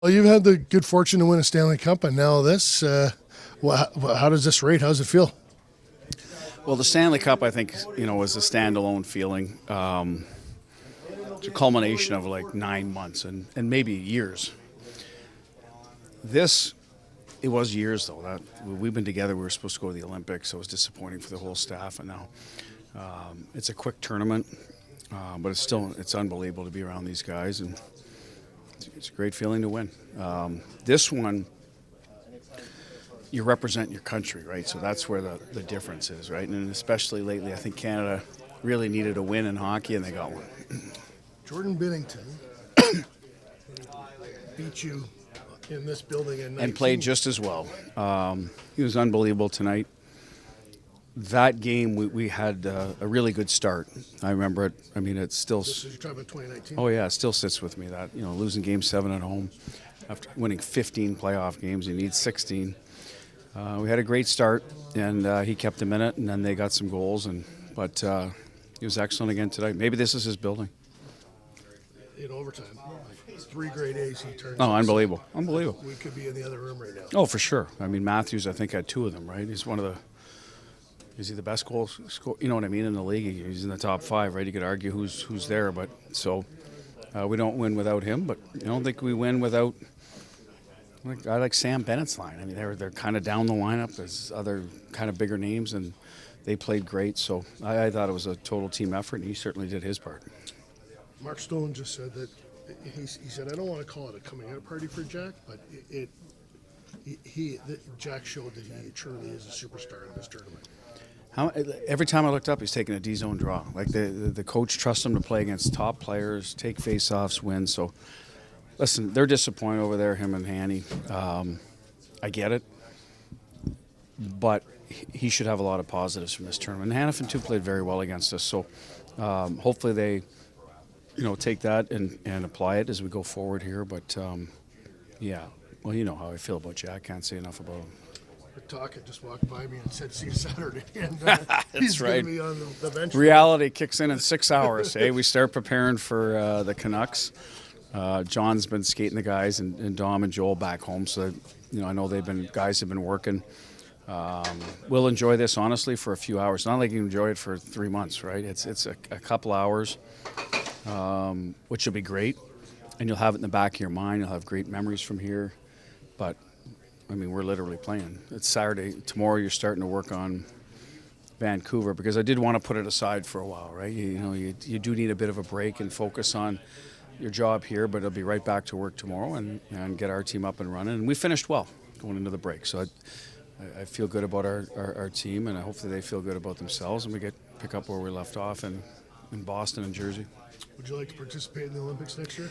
Well, you've had the good fortune to win a Stanley Cup, and now this. How does this rate? How does it feel? Well, the Stanley Cup, I think, was a standalone feeling. It's a culmination of like 9 months and maybe years. This, it was years though. That we've been together. We were supposed to go to the Olympics, so it was disappointing for the whole staff. And now it's a quick tournament, but it's unbelievable to be around these guys, and it's a great feeling to win. This one, you represent your country, right? So that's where the difference is, right? And especially lately, I think Canada really needed a win in hockey, and they got one. Jordan Binnington beat you in this building in 19. And played just as well. He was unbelievable tonight. That game, we had a really good start. I remember it. I mean, it's still. This is you're talking about 2019. Oh yeah, it still sits with me. That losing Game 7 at home after winning 15 playoff games, you need 16. We had a great start, and he kept them in it, and then they got some goals. But he was excellent again tonight. Maybe this is his building. In overtime, 3 great A's he turned. Oh, unbelievable. Unbelievable. We could be in the other room right now. Oh, for sure. I mean, Matthews, I think, had 2 of them, right? He's one of the. Is he the best goal scorer? You know what I mean? In the league, he's in the top 5, right? You could argue who's there, but so we don't win without him. But I don't think we win without a guy like Sam Bennett's line. I mean, they're kind of down the lineup. There's other kind of bigger names, and they played great. So I thought it was a total team effort, and he certainly did his part. Mark Stone just said that he said, I don't want to call it a coming out party for Jack, but Jack showed that he truly is a superstar in this tournament. Every time I looked up, he's taking a D-zone draw. Like the coach trusts him to play against top players, take face-offs, win. So, listen, they're disappointed over there, him and Hanny. I get it. But he should have a lot of positives from this tournament. And Hannafin, too, played very well against us. So, hopefully they, take that and apply it as we go forward here. But, yeah, well, you know how I feel about Jack. Can't say enough about him. Talkett just walked by me and said, see you Saturday. And right. he's going to be on the bench. Reality kicks in 6 hours. Hey, we start preparing for the Canucks. John's been skating the guys, and Dom and Joel back home. So, I know guys have been working. We'll enjoy this, honestly, for a few hours. Not like you enjoy it for 3 months, right? It's a couple hours, which will be great. And you'll have it in the back of your mind. You'll have great memories from here. But I mean, we're literally playing. It's Saturday. Tomorrow you're starting to work on Vancouver, because I did want to put it aside for a while, right? You do need a bit of a break and focus on your job here, but it'll be right back to work tomorrow and get our team up and running. And we finished well going into the break. So I feel good about our team, and hopefully they feel good about themselves, and we pick up where we left off in Boston and Jersey. Would you like to participate in the Olympics next year?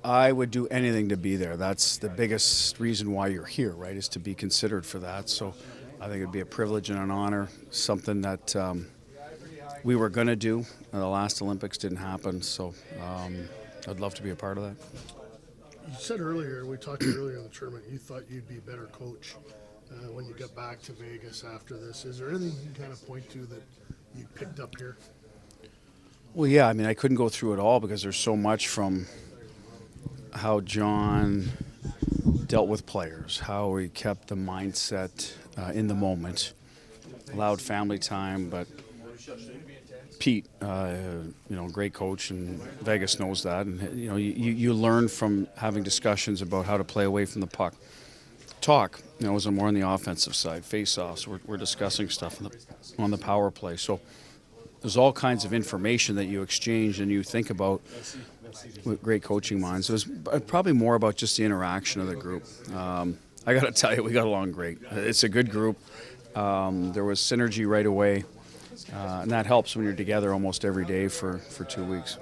I would do anything to be there. That's the biggest reason why you're here, right, is to be considered for that. So I think it'd be a privilege and an honor, something that we were going to do. The last Olympics didn't happen, so I'd love to be a part of that. You said earlier, we talked earlier in the tournament, you thought you'd be a better coach when you got back to Vegas after this. Is there anything you can kind of point to that you picked up here? Well, yeah, I mean, I couldn't go through it all because there's so much from how John dealt with players, how he kept the mindset in the moment, allowed family time. But Pete, great coach, and Vegas knows that. And you learn from having discussions about how to play away from the puck. Talk, was more on the offensive side. Face-offs, we're discussing stuff on the power play. So there's all kinds of information that you exchange and you think about with great coaching minds. So it was probably more about just the interaction of the group. I got to tell you, we got along great. It's a good group. There was synergy right away, and that helps when you're together almost every day for 2 weeks.